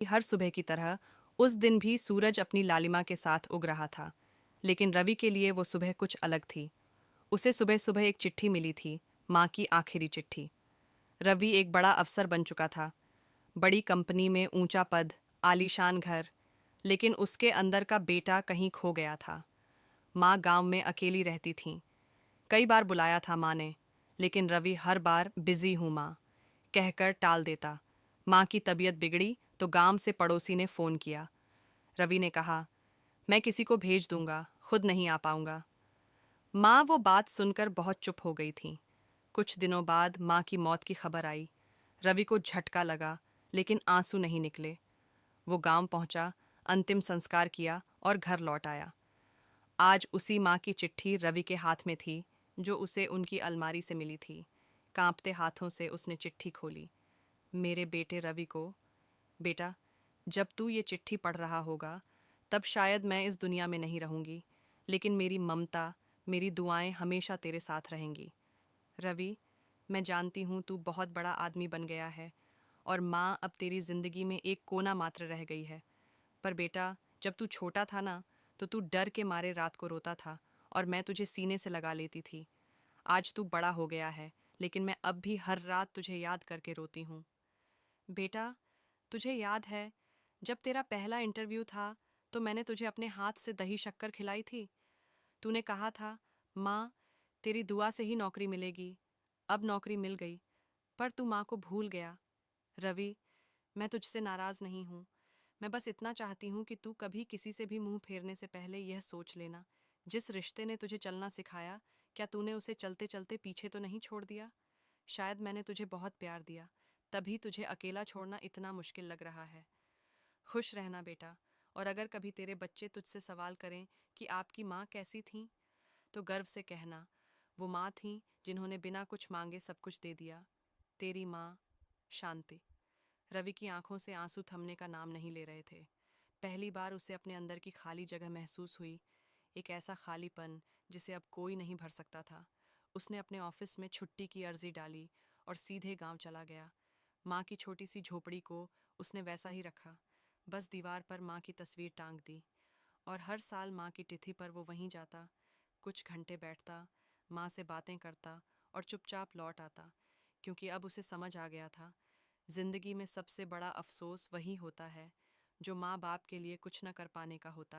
हर सुबह की तरह उस दिन भी सूरज अपनी लालिमा के साथ उग रहा था। लेकिन रवि के लिए वो सुबह कुछ अलग थी। उसे सुबह सुबह एक चिट्ठी मिली थी, माँ की आखिरी चिट्ठी। रवि एक बड़ा अफसर बन चुका था, बड़ी कंपनी में ऊंचा पद, आलीशान घर। लेकिन उसके अंदर का बेटा कहीं खो गया था। माँ गांव में अकेली रहती थीं। कई बार बुलाया था माँ ने, लेकिन रवि हर बार बिजी हूँ माँ कहकर टाल देता। माँ की तबीयत बिगड़ी तो गांव से पड़ोसी ने फ़ोन किया। रवि ने कहा, मैं किसी को भेज दूंगा, खुद नहीं आ पाऊंगा। माँ वो बात सुनकर बहुत चुप हो गई थी। कुछ दिनों बाद माँ की मौत की खबर आई। रवि को झटका लगा, लेकिन आंसू नहीं निकले। वो गांव पहुंचा, अंतिम संस्कार किया और घर लौट आया। आज उसी माँ की चिट्ठी रवि के हाथ में थी, जो उसे उनकी अलमारी से मिली थी। कांपते हाथों से उसने चिट्ठी खोली। मेरे बेटे रवि को, बेटा, जब तू ये चिट्ठी पढ़ रहा होगा, तब शायद मैं इस दुनिया में नहीं रहूंगी, लेकिन मेरी ममता, मेरी दुआएं हमेशा तेरे साथ रहेंगी। रवि, मैं जानती हूँ तू बहुत बड़ा आदमी बन गया है और माँ अब तेरी जिंदगी में एक कोना मात्र रह गई है। पर बेटा, जब तू छोटा था ना, तो तू डर के मारे रात को रोता था और मैं तुझे सीने से लगा लेती थी। आज तू बड़ा हो गया है, लेकिन मैं अब भी हर रात तुझे याद करके रोती हूँ। बेटा, तुझे याद है, जब तेरा पहला इंटरव्यू था, तो मैंने तुझे अपने हाथ से दही शक्कर खिलाई थी। तूने कहा था, माँ, तेरी दुआ से ही नौकरी मिलेगी। अब नौकरी मिल गई, पर तू माँ को भूल गया। रवि, मैं तुझसे नाराज नहीं हूँ। मैं बस इतना चाहती हूँ कि तू कभी किसी से भी मुंह फेरने से पहले यह सोच लेना, जिस रिश्ते ने तुझे चलना सिखाया, क्या तूने उसे चलते चलते पीछे तो नहीं छोड़ दिया? शायद मैंने तुझे बहुत प्यार दिया, तभी तुझे अकेला छोड़ना इतना मुश्किल लग रहा है। खुश रहना बेटा, और अगर कभी तेरे बच्चे तुझसे सवाल करें कि आपकी माँ कैसी थीं, तो गर्व से कहना, वो माँ थीं जिन्होंने बिना कुछ मांगे सब कुछ दे दिया। तेरी माँ, शांति। रवि की आंखों से आंसू थमने का नाम नहीं ले रहे थे। पहली बार उसे अपने अंदर की खाली जगह महसूस हुई, एक ऐसा खालीपन जिसे अब कोई नहीं भर सकता था। उसने अपने ऑफिस में छुट्टी की अर्जी डाली और सीधे गांव चला गया। माँ की छोटी सी झोपड़ी को उसने वैसा ही रखा, बस दीवार पर माँ की तस्वीर टांग दी। और हर साल माँ की तिथि पर वो वहीं जाता, कुछ घंटे बैठता, माँ से बातें करता और चुपचाप लौट आता, क्योंकि अब उसे समझ आ गया था, जिंदगी में सबसे बड़ा अफसोस वही होता है जो माँ बाप के लिए कुछ न कर पाने का होता है।